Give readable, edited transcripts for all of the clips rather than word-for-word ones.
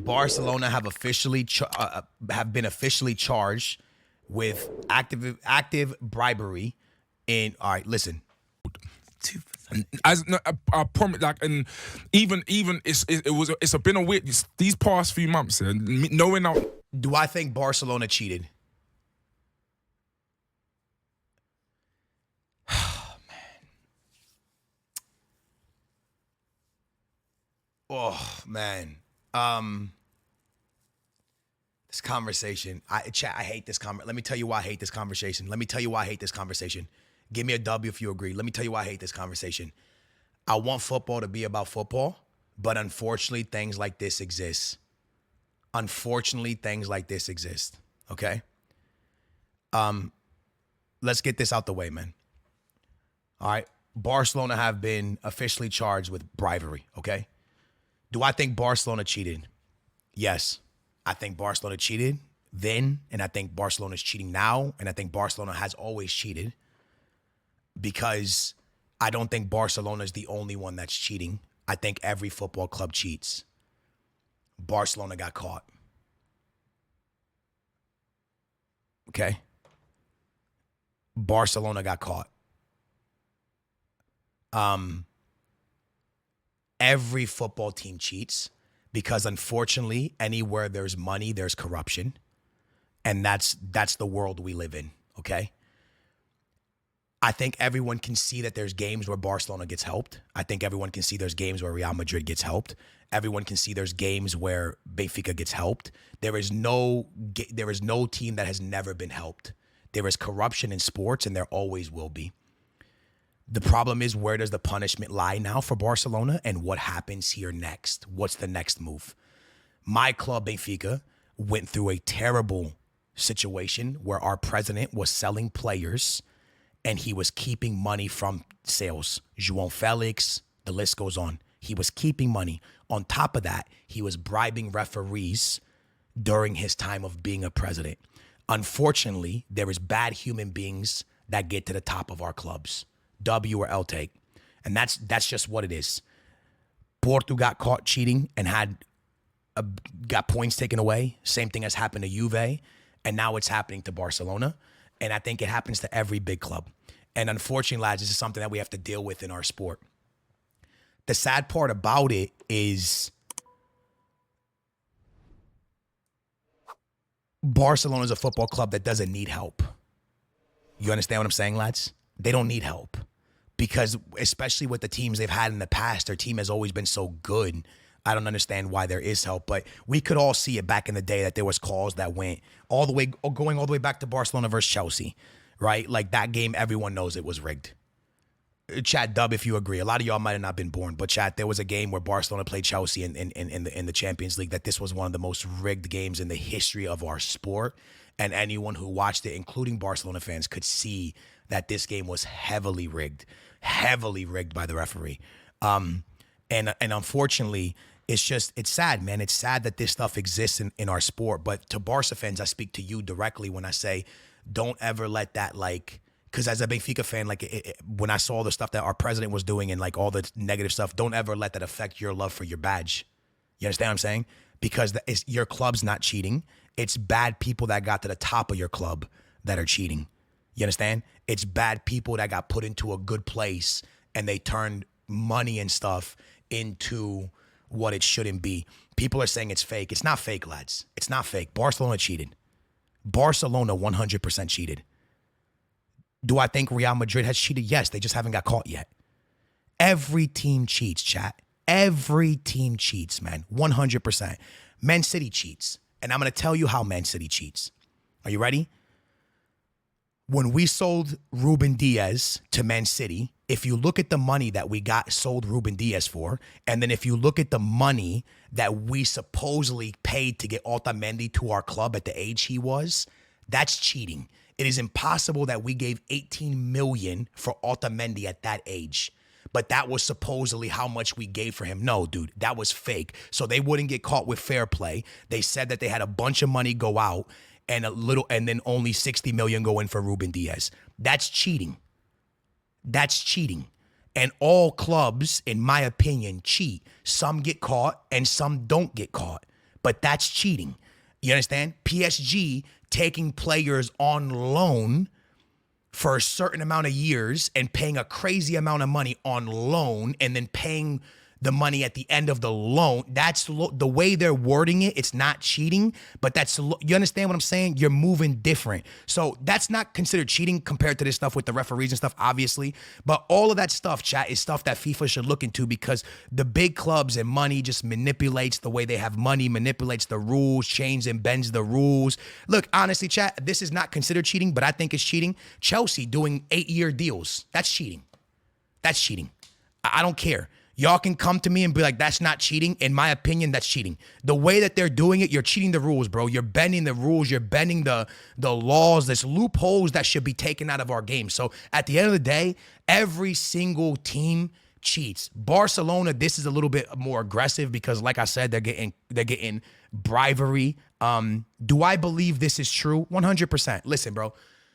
Barcelona have been officially charged with active bribery. All right, listen. As I promise, like, and even it's been a weird these past few months. Knowing now, do I think Barcelona cheated? Oh man. This conversation. I hate this conversation. Let me tell you why I hate this conversation. Give me a W if you agree. Let me tell you why I hate this conversation. I want football to be about football, but unfortunately, things like this exist. Okay? Let's get this out the way, man. All right? Barcelona have been officially charged with bribery, okay? Do I think Barcelona cheated? Yes. I think Barcelona cheated then, and I think Barcelona's cheating now, and I think Barcelona has always cheated because I don't think Barcelona is the only one that's cheating. I think every football club cheats. Barcelona got caught. Okay? Barcelona got caught. Every football team cheats because unfortunately, anywhere there's money, there's corruption. And that's the world we live in, okay? I think everyone can see that there's games where Barcelona gets helped. I think everyone can see there's games where Real Madrid gets helped. Everyone can see there's games where Benfica gets helped. There is no team that has never been helped. There is corruption in sports, and there always will be. The problem is, where does the punishment lie now for Barcelona, and what happens here next? What's the next move? My club, Benfica, went through a terrible situation where our president was selling players and he was keeping money from sales. João Felix, the list goes on. He was keeping money. On top of that, he was bribing referees during his time of being a president. Unfortunately, there is bad human beings that get to the top of our clubs. W or L take. And that's just what it is. Porto got caught cheating and got points taken away. Same thing has happened to Juve. And now it's happening to Barcelona. And I think it happens to every big club. And unfortunately, lads, this is something that we have to deal with in our sport. The sad part about it is Barcelona is a football club that doesn't need help. You understand what I'm saying, lads? They don't need help. Because especially with the teams they've had in the past, their team has always been so good. I don't understand why there is help, but we could all see it back in the day that there was calls that went going all the way back to Barcelona versus Chelsea, right? Like that game, everyone knows it was rigged. Chat dub if you agree. A lot of y'all might have not been born, but chat, there was a game where Barcelona played Chelsea in the Champions League that this was one of the most rigged games in the history of our sport. And anyone who watched it, including Barcelona fans, could see that this game was heavily rigged by the referee. And unfortunately, it's sad, man. It's sad that this stuff exists in our sport. But to Barca fans, I speak to you directly when I say, don't ever let that, because as a Benfica fan, when I saw the stuff that our president was doing and all the negative stuff, don't ever let that affect your love for your badge. You understand what I'm saying? Because your club's not cheating. It's bad people that got to the top of your club that are cheating. You understand? It's bad people that got put into a good place and they turned money and stuff into what it shouldn't be. People are saying it's fake. It's not fake, lads. It's not fake. Barcelona cheated. Barcelona 100% cheated. Do I think Real Madrid has cheated? Yes, they just haven't got caught yet. Every team cheats, chat. Every team cheats, man. 100%. Man City cheats. And I'm going to tell you how Man City cheats. Are you ready? When we sold Ruben Diaz to Man City, if you look at the money that we sold Ruben Diaz for, and then if you look at the money that we supposedly paid to get Otamendi to our club at the age he was, that's cheating. It is impossible that we gave 18 million for Otamendi at that age. But that was supposedly how much we gave for him. No, dude, that was fake. So they wouldn't get caught with fair play. They said that they had a bunch of money go out and then only 60 million go in for Ruben Diaz. That's cheating. That's cheating. And all clubs, in my opinion, cheat. Some get caught and some don't get caught. but that's cheating. You understand? PSG taking players on loan for a certain amount of years and paying a crazy amount of money on loan and then paying the money at the end of the loan. That's the way they're wording it. It's not cheating, but you understand what I'm saying? You're moving different. So that's not considered cheating compared to this stuff with the referees and stuff, obviously. But all of that stuff, chat, is stuff that FIFA should look into because the big clubs and money just manipulates the way they have money, manipulates the rules, changes and bends the rules. Look, honestly, chat, this is not considered cheating, but I think it's cheating. Chelsea doing 8-year deals. That's cheating. That's cheating. I don't care. Y'all can come to me and be like, that's not cheating. In my opinion, that's cheating. The way that they're doing it, you're cheating the rules, bro. You're bending the rules. You're bending the laws. There's loopholes that should be taken out of our game. So at the end of the day, every single team cheats. Barcelona, this is a little bit more aggressive because, like I said, they're getting bribery. Do I believe this is true? 100%. Listen, bro,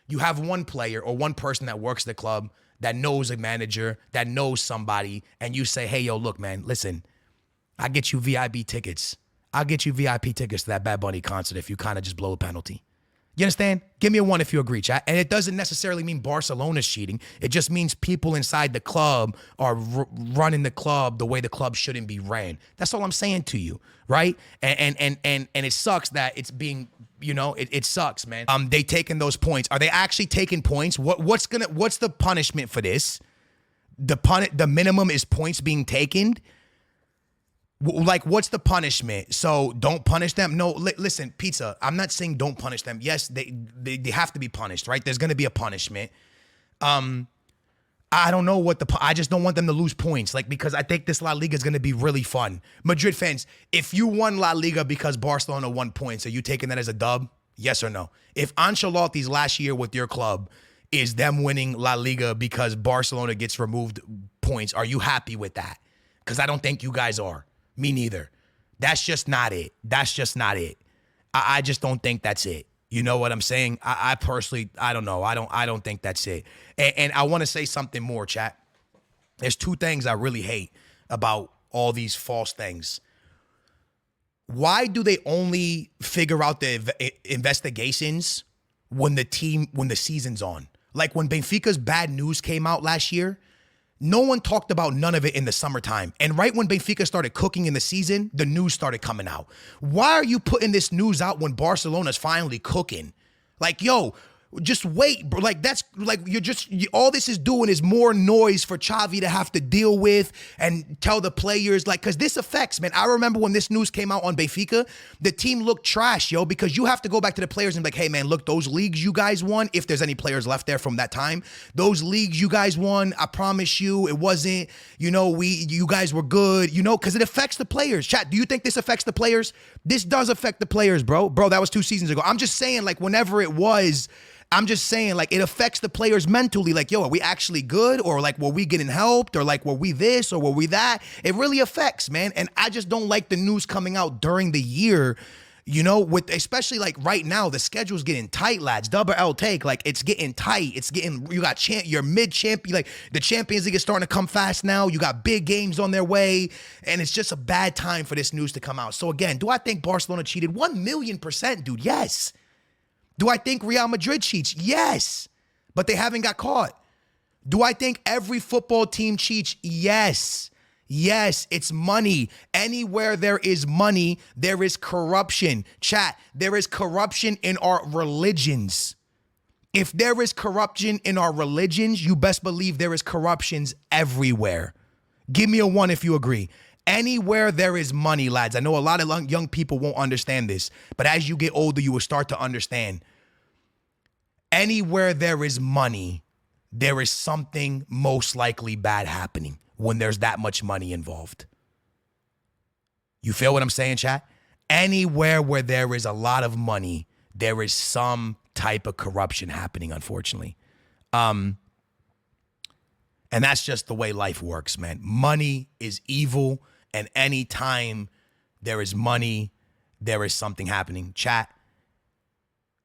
you have one player or one person that works the club that knows a manager, that knows somebody, and you say, hey, yo, look, man, listen, I get you VIP tickets. I'll get you VIP tickets to that Bad Bunny concert if you kind of just blow a penalty. You understand? Give me a 1 if you agree, chat. And it doesn't necessarily mean Barcelona's cheating. It just means people inside the club are running the club the way the club shouldn't be ran. That's all I'm saying to you, right? And it sucks that it's being, it sucks, man. They taking those points. Are they actually taking points? What's the punishment for this? The minimum is points being taken. Like, what's the punishment? So don't punish them? No, listen, Pizza, I'm not saying don't punish them. Yes, they have to be punished, right? There's going to be a punishment. I don't know I just don't want them to lose points, like, because I think this La Liga is going to be really fun. Madrid fans, if you won La Liga because Barcelona won points, are you taking that as a dub? Yes or no? If Ancelotti's last year with your club is them winning La Liga because Barcelona gets removed points, are you happy with that? Because I don't think you guys are. Me neither. That's just not it. That's just not it. I just don't think that's it. You know what I'm saying? I personally, I don't know. I don't think that's it. And I want to say something more, chat. There's 2 things I really hate about all these false things. Why do they only figure out the investigations when the season's on? Like when Benfica's bad news came out last year, no one talked about none of it in the summertime. And right when Benfica started cooking in the season, the news started coming out. Why are you putting this news out when Barcelona's finally cooking? Like, yo, just wait, bro. Like, that's like, all this is doing is more noise for Xavi to have to deal with and tell the players, like, because this affects, man. I remember when this news came out on Benfica, the team looked trash, yo, because you have to go back to the players and be like, hey, man, look, those leagues you guys won, if there's any players left there from that time, those leagues you guys won, I promise you, it wasn't, you guys were good, because it affects the players. Chat, do you think this affects the players? This does affect the players, bro. Bro, that was 2 seasons ago. I'm just saying, like, whenever it was, I'm just saying, like, it affects the players mentally. Like, yo, are we actually good? Or, like, were we getting helped? Or, like, were we this? Or were we that? It really affects, man. And I just don't like the news coming out during the year, with especially, like, right now, the schedule's getting tight, lads. Double L take, like, it's getting tight. It's getting, you got your mid-champion, like, the Champions League is starting to come fast now. You got big games on their way. And it's just a bad time for this news to come out. So, again, do I think Barcelona cheated? 1,000,000%, dude, yes. Do I think Real Madrid cheats? Yes, but they haven't got caught. Do I think every football team cheats? Yes. Yes, it's money. Anywhere there is money, there is corruption. Chat, there is corruption in our religions. If there is corruption in our religions, you best believe there is corruptions everywhere. Give me a 1 if you agree. Anywhere there is money, lads. I know a lot of young people won't understand this, but as you get older, you will start to understand. Anywhere there is money, there is something most likely bad happening when there's that much money involved. You feel what I'm saying, chat? Anywhere where there is a lot of money, there is some type of corruption happening, unfortunately. And that's just the way life works, man. Money is evil, and anytime there is money, there is something happening. Chat,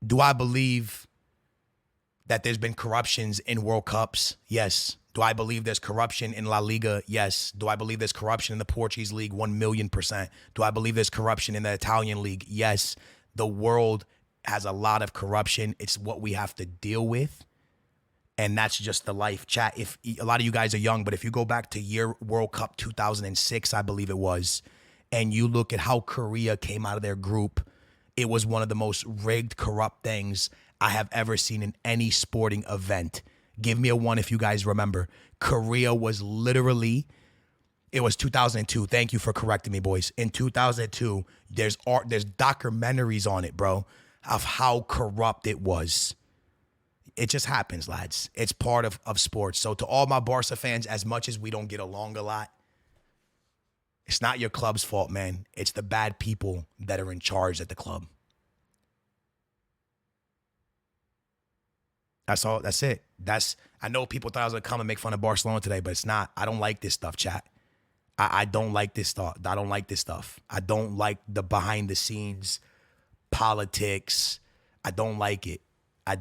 do I believe that there's been corruptions in World Cups? Yes. Do I believe there's corruption in La Liga? Yes. Do I believe there's corruption in the Portuguese league? 1,000,000%. Do I believe there's corruption in the Italian league? Yes. The world has a lot of corruption. It's what we have to deal with. And that's just the life. Chat, if a lot of you guys are young, but if you go back to year World Cup 2006, I believe it was, and you look at how Korea came out of their group, it was one of the most rigged, corrupt things I have ever seen in any sporting event. Give me a one if you guys remember. Korea was literally, it was 2002. Thank you for correcting me, boys. In 2002, there's documentaries on it, bro, of how corrupt it was. It just happens, lads. It's part of sports. So to all my Barca fans, as much as we don't get along a lot, it's not your club's fault, man. It's the bad people that are in charge at the club. That's all. That's it. I know people thought I was going to come and make fun of Barcelona today, but it's not. I don't like this stuff, chat. I don't like this stuff. I don't like this stuff. I don't like the behind the scenes politics. I don't like it. I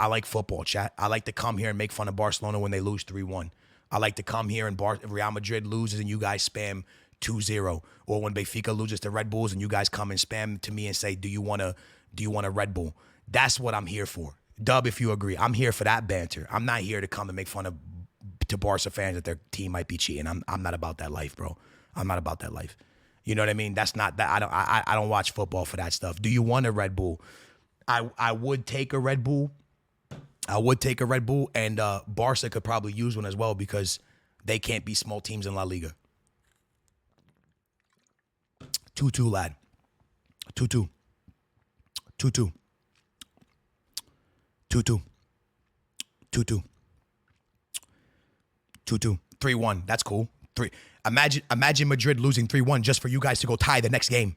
like football, chat. I like to come here and make fun of Barcelona when they lose 3-1. I like to come here and Real Madrid loses and you guys spam 2-0. Or when Benfica loses to Red Bulls and you guys come and spam to me and say, do you want a Red Bull? That's what I'm here for. Dub, if you agree. I'm here for that banter. I'm not here to come and make fun of to Barca fans that their team might be cheating. I'm not about that life, bro. I'm not about that life. You know what I mean? That's not that. I don't watch football for that stuff. Do you want a Red Bull? I would take a Red Bull. And Barca could probably use one as well because they can't be small teams in La Liga. 2-2, lad. 2-2. 2-2. 2-2. 2-2. 2-2. 3-1. That's cool. Imagine Madrid losing 3-1 just for you guys to go tie the next game.